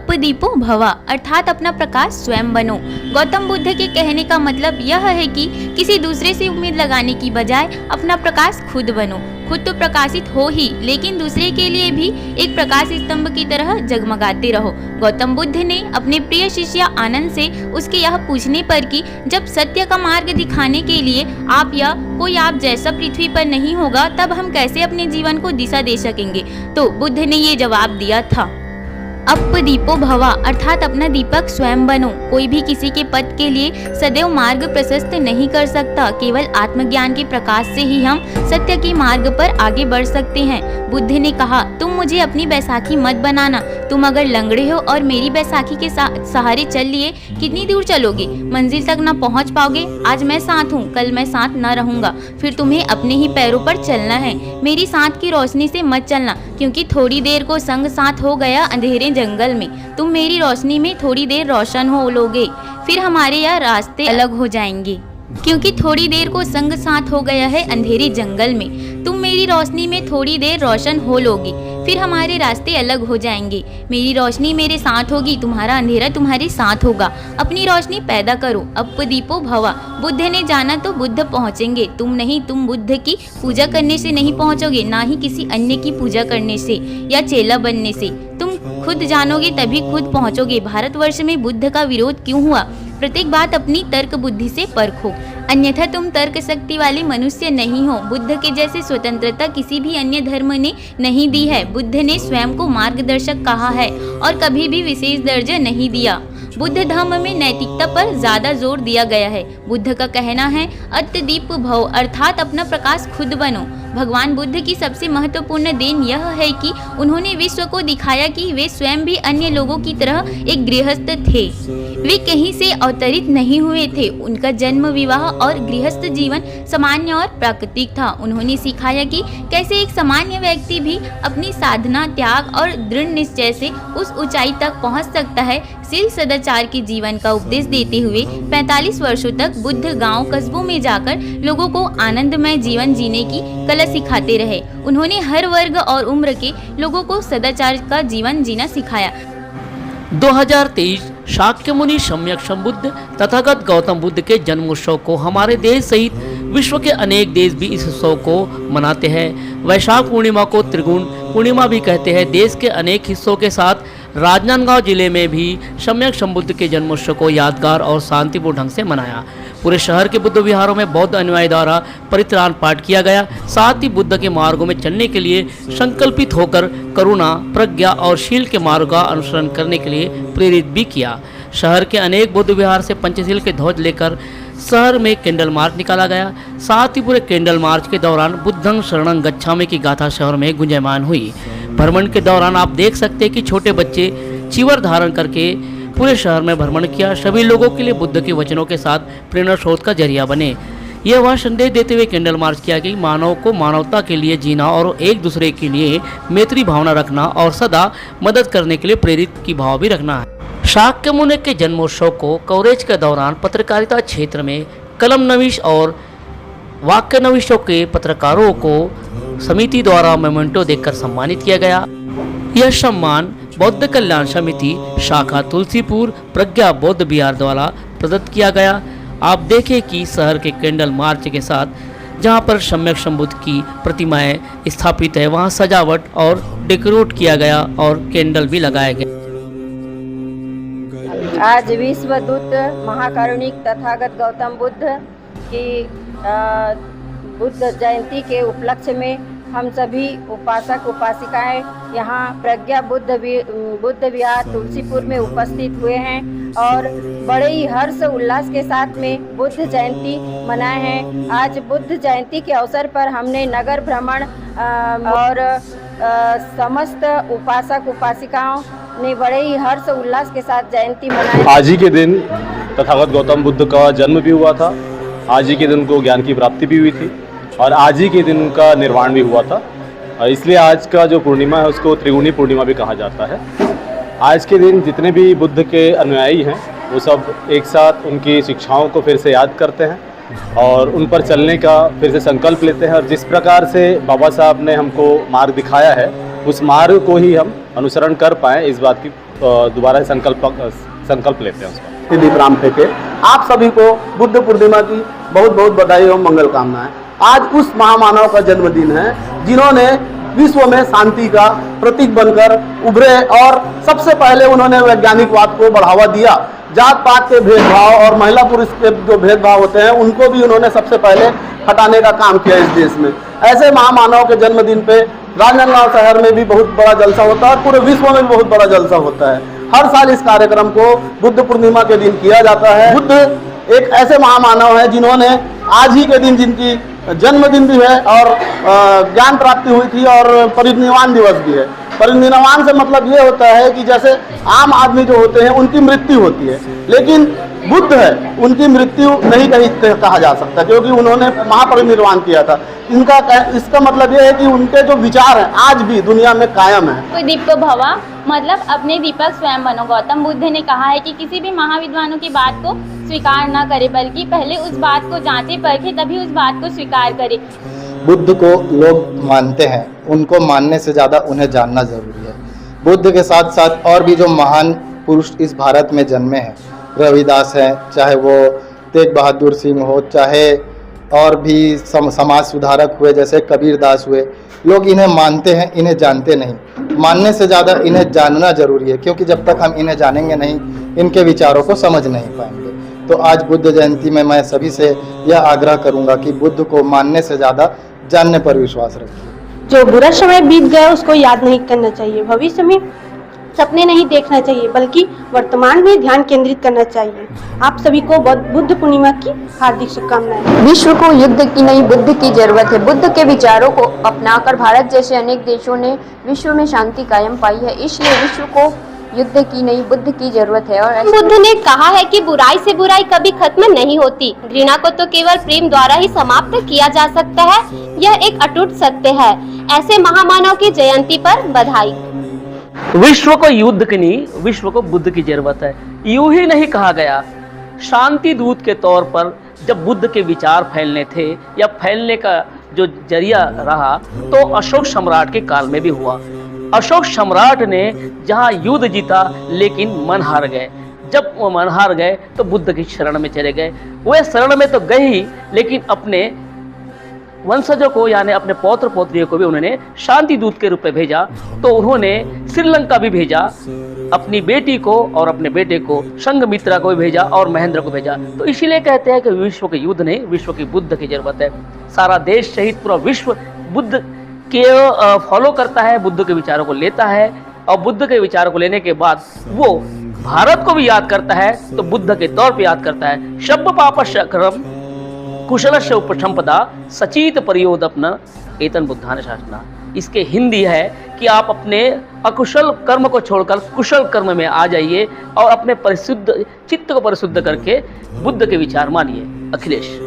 अपदीपो भवा अर्थात अपना प्रकाश स्वयं बनो। गौतम बुद्ध के कहने का मतलब यह है कि किसी दूसरे से उम्मीद लगाने की बजाय अपना प्रकाश खुद बनो। खुद तो प्रकाशित हो ही, लेकिन दूसरे के लिए भी एक प्रकाश स्तंभ की तरह जगमगाते रहो। गौतम बुद्ध ने अपने प्रिय शिष्य आनंद से उसके यह पूछने पर कि जब सत्य का मार्ग दिखाने के लिए आप या कोई आप जैसा पृथ्वी पर नहीं होगा, तब हम कैसे अपने जीवन को दिशा दे सकेंगे, तो बुद्ध ने ये जवाब दिया था, अपदीपो भवा अर्थात अपना दीपक स्वयं बनो। कोई भी किसी के पथ के लिए सदैव मार्ग प्रशस्त नहीं कर सकता। केवल आत्मज्ञान के प्रकाश से ही हम सत्य के मार्ग पर आगे बढ़ सकते हैं। बुद्ध ने कहा, तुम मुझे अपनी बैसाखी मत बनाना। तुम अगर लंगड़े हो और मेरी बैसाखी के सहारे चल लिए कितनी दूर चलोगे? मंजिल तक न पहुंच पाओगे। आज मैं साथ हूँ, कल मैं साथ न रहूंगा। फिर तुम्हें अपने ही पैरों पर चलना है। मेरी साथ की रोशनी से मत चलना, क्योंकि थोड़ी देर को संग साथ हो गया अंधेरे जंगल में। तुम मेरी रोशनी में थोड़ी देर रोशन हो लोगे, फिर हमारे यह रास्ते अलग हो जाएंगे। क्योंकि थोड़ी देर को संग साथ हो गया है अंधेरे जंगल में। तुम मेरी रोशनी में थोड़ी देर रोशन हो लोगे, फिर हमारे रास्ते अलग हो जाएंगे। मेरी रोशनी मेरे साथ होगी, तुम्हारा अंधेरा तुम्हारे साथ होगा। अपनी रोशनी पैदा करो, अपदीपो भवा। बुद्ध ने जाना तो बुद्ध पहुँचेंगे, तुम नहीं। तुम बुद्ध की पूजा करने से नहीं पहुँचोगे, ना ही किसी अन्य की पूजा करने से या चेला बनने से। तुम खुद जानोगे तभी खुद पहुँचोगे। भारतवर्ष में बुद्ध का विरोध क्यों हुआ? प्रत्येक बात अपनी तर्क बुद्धि से परखो, अन्यथा तुम तर्क शक्ति वाले मनुष्य नहीं हो। बुद्ध के जैसे स्वतंत्रता किसी भी अन्य धर्म ने नहीं दी है। बुद्ध ने स्वयं को मार्गदर्शक कहा है और कभी भी विशेष दर्जा नहीं दिया। बुद्ध धर्म में नैतिकता पर ज्यादा जोर दिया गया है। बुद्ध का कहना है, अत्यदीप भव अर्थात अपना प्रकाश खुद बनो। भगवान बुद्ध की सबसे महत्वपूर्ण देन यह है कि उन्होंने विश्व को दिखाया कि वे स्वयं भी अन्य लोगों की तरह एक गृहस्थ थे। वे कहीं से अवतरित नहीं हुए थे। उनका जन्म, विवाह और गृहस्थ जीवन सामान्य और प्राकृतिक था। उन्होंने सिखाया कि कैसे एक सामान्य व्यक्ति भी अपनी साधना, त्याग और दृढ़ निश्चय से उस ऊंचाई तक पहुंच सकता है। शील सदाचार के जीवन का उपदेश देते हुए 45 वर्षों तक बुद्ध गांव कस्बों में जाकर लोगों को आनंदमय जीवन जीने की कला सिखाते रहे। उन्होंने हर वर्ग और उम्र के लोगों को सदाचार का जीवन जीना सिखाया। 2023 शाक्य मुनि सम्यक संबुद्ध तथागत गौतम बुद्ध के जन्मोत्सव को हमारे देश सहित विश्व के अनेक देश भी इस उत्सव को मनाते हैं। वैशाख पूर्णिमा को त्रिगुण पूर्णिमा भी कहते हैं। देश के अनेक हिस्सों के साथ राजनांदगांव जिले में भी सम्यक संबुद्ध के जन्मोत्सव को यादगार और शांतिपूर्ण ढंग से मनाया। पूरे शहर के बुद्ध विहारों में बौद्ध अनुयायी द्वारा परित्राण पाठ किया गया। साथ ही बुद्ध के मार्गों में चलने के लिए संकल्पित होकर करुणा, प्रज्ञा और शील के मार्ग का अनुसरण करने के लिए प्रेरित भी किया। शहर के अनेक बुद्ध विहार से पंचशील के ध्वज लेकर शहर में कैंडल मार्च निकाला गया। साथ ही पूरे कैंडल मार्च के दौरान बुद्धं शरणं गच्छामि की गाथा शहर में गुंजयमान हुई। भ्रमण के दौरान आप देख सकते हैं कि छोटे बच्चे चीवर धारण करके पूरे शहर में भ्रमण किया। सभी लोगों के लिए बुद्ध के वचनों के साथ प्रेरणा स्रोत का जरिया बने। यह वह संदेश देते हुए कैंडल मार्च किया कि मानव को मानवता के लिए जीना और एक दूसरे के लिए मैत्री भावना रखना और सदा मदद करने के लिए प्रेरित की भाव भी रखना है। शाक्य मुनि के जन्मोत्सव को कवरेज के दौरान पत्रकारिता क्षेत्र में कलम नवीश और वाक्य नवीशों के पत्रकारों को समिति द्वारा मोमेंटो देकर सम्मानित किया गया। यह सम्मान बौद्ध कल्याण समिति शाखा तुलसीपुर प्रज्ञा बौद्ध विहार द्वारा प्रदत्त किया गया। आप देखें कि शहर के कैंडल मार्च के साथ जहां पर सम्यक संबुद्ध की प्रतिमाएं स्थापित है, वहां सजावट और डेकोरेट किया गया और कैंडल भी लगाए गए। आज विश्व दूत महाकारुणिक तथागत गौतम बुद्ध की बुद्ध जयंती के उपलक्ष्य में हम सभी उपासक उपासिकाएं यहाँ प्रज्ञा बुद्ध विहार तुलसीपुर में उपस्थित हुए हैं और बड़े ही हर्ष उल्लास के साथ में बुद्ध जयंती मनाए हैं। आज बुद्ध जयंती के अवसर पर हमने नगर भ्रमण और समस्त उपासक उपासिकाओं ने बड़े ही हर्ष उल्लास के साथ जयंती मनाई। आज ही के दिन तथागत गौतम बुद्ध का जन्म भी हुआ था। आज ही के दिन उनको ज्ञान की प्राप्ति भी हुई थी और आज ही के दिन उनका निर्वाण भी हुआ था। इसलिए आज का जो पूर्णिमा है उसको त्रिगुणी पूर्णिमा भी कहा जाता है। आज के दिन जितने भी बुद्ध के अनुयायी हैं वो सब एक साथ उनकी शिक्षाओं को फिर से याद करते हैं और उन पर चलने का फिर से संकल्प लेते हैं। और जिस प्रकार से बाबा साहब ने हमको मार्ग दिखाया है उस मार्ग को ही हम अनुसरण कर पाएँ, इस बात की दोबारा संकल्प लेते हैं उसका। दीपराम फेंके। आप सभी को बुद्ध पूर्णिमा की बहुत बहुत बधाई एवं मंगल कामनाएं। आज उस महामानव का जन्मदिन है जिन्होंने विश्व में शांति का प्रतीक बनकर उभरे और सबसे पहले उन्होंने वैज्ञानिकवाद को बढ़ावा दिया। जात पात के भेदभाव और महिला पुरुष के जो भेदभाव होते हैं उनको भी उन्होंने सबसे पहले हटाने का काम किया इस देश में। ऐसे महामानव के जन्मदिन पे राजनांदगांव शहर में भी बहुत बड़ा जलसा होता है और पूरे विश्व में भी बहुत बड़ा जलसा होता है। हर साल इस कार्यक्रम को बुद्ध पूर्णिमा के दिन किया जाता है। बुद्ध एक ऐसे महामानव है जिन्होंने आज ही के दिन जिनकी जन्मदिन भी है और ज्ञान प्राप्ति हुई थी और परिनिर्वाण दिवस भी है। परिनिर्वाण से मतलब ये होता है कि जैसे आम आदमी जो होते हैं उनकी मृत्यु होती है, लेकिन बुद्ध है उनकी मृत्यु नहीं कहा जा सकता क्योंकि उन्होंने महापरिनिर्वाण किया था। इसका मतलब ये है कि उनके जो विचार हैं आज भी दुनिया में कायम है। कोई दीपक भवा मतलब अपने दीपक स्वयं बनो। गौतम बुद्ध ने कहा है कि किसी भी महाविद्वानों की बात को स्वीकार न करे बल्कि पहले उस बात को जांचे परखे तभी उस बात को स्वीकार करे। बुद्ध को लोग मानते हैं, उनको मानने से ज़्यादा उन्हें जानना जरूरी है। बुद्ध के साथ साथ और भी जो महान पुरुष इस भारत में जन्मे हैं, रविदास हैं, चाहे वो तेग बहादुर सिंह हो, चाहे और भी समाज सुधारक हुए जैसे कबीर दास हुए, लोग इन्हें मानते हैं, इन्हें जानते नहीं। मानने से ज़्यादा इन्हें जानना जरूरी है क्योंकि जब तक हम इन्हें जानेंगे नहीं, इनके विचारों को समझ नहीं पाएंगे। तो आज बुद्ध जयंती में मैं सभी से यह आग्रह करूंगा कि बुद्ध को मानने से ज़्यादा जानने पर विश्वास रखिए। जो बुरा समय बीत गया उसको याद नहीं करना चाहिए, भविष्य में सपने नहीं देखना चाहिए बल्कि वर्तमान में ध्यान केंद्रित करना चाहिए। आप सभी को बुद्ध पूर्णिमा की हार्दिक शुभकामनाएं। विश्व को युद्ध की नहीं बुद्ध की जरूरत है। बुद्ध के विचारों को अपनाकर भारत जैसे अनेक देशों ने विश्व में शांति कायम पाई है, इसलिए विश्व को युद्ध की नहीं बुद्ध की जरूरत है। और बुद्ध ने कहा है कि बुराई से बुराई कभी खत्म नहीं होती, घृणा को तो केवल प्रेम द्वारा ही समाप्त किया जा सकता है। यह एक अटूट सत्य है। ऐसे महामानव की जयंती पर बधाई। विश्व को युद्ध की नहीं, विश्व को बुद्ध की जरूरत है। यूं ही नहीं कहा गया। शांति दूत के तौर पर जब बुद्ध के विचार फैलने थे या फैलने का जो जरिया रहा तो अशोक सम्राट के काल में भी हुआ। अशोक सम्राट ने जहां युद्ध जीता लेकिन मन हार गए। जब वो मन हार गए तो बुद्ध की शरण में चले गए। वे शरण में तो गए ही, लेकिन अपने वंशजों को यानी अपने पौत्र पौत्रियों को भी उन्होंने शांति दूत के रूप में भेजा। तो उन्होंने श्रीलंका भी भेजा, अपनी बेटी को और अपने बेटे को संघमित्रा को भी भेजा और महेंद्र को भेजा। तो इसीलिए कहते हैं कि विश्व के युद्ध नहीं, विश्व की बुद्ध की जरूरत है। सारा देश सहित पूरा विश्व बुद्ध के फॉलो करता है, बुद्ध के विचारों को लेता है और बुद्ध के विचारों को लेने के बाद वो भारत को भी याद करता है तो बुद्ध के तौर पे याद करता है। शब्द पापस्य कर्म कुशलस्य उपसंपदा सचित परियोदपन एतन बुद्धान शासना। इसके हिंदी है कि आप अपने अकुशल कर्म को छोड़कर कुशल कर्म में आ जाइए और अपने परिशुद्ध चित्त को परिशुद्ध करके बुद्ध के विचार मानिए। अखिलेश।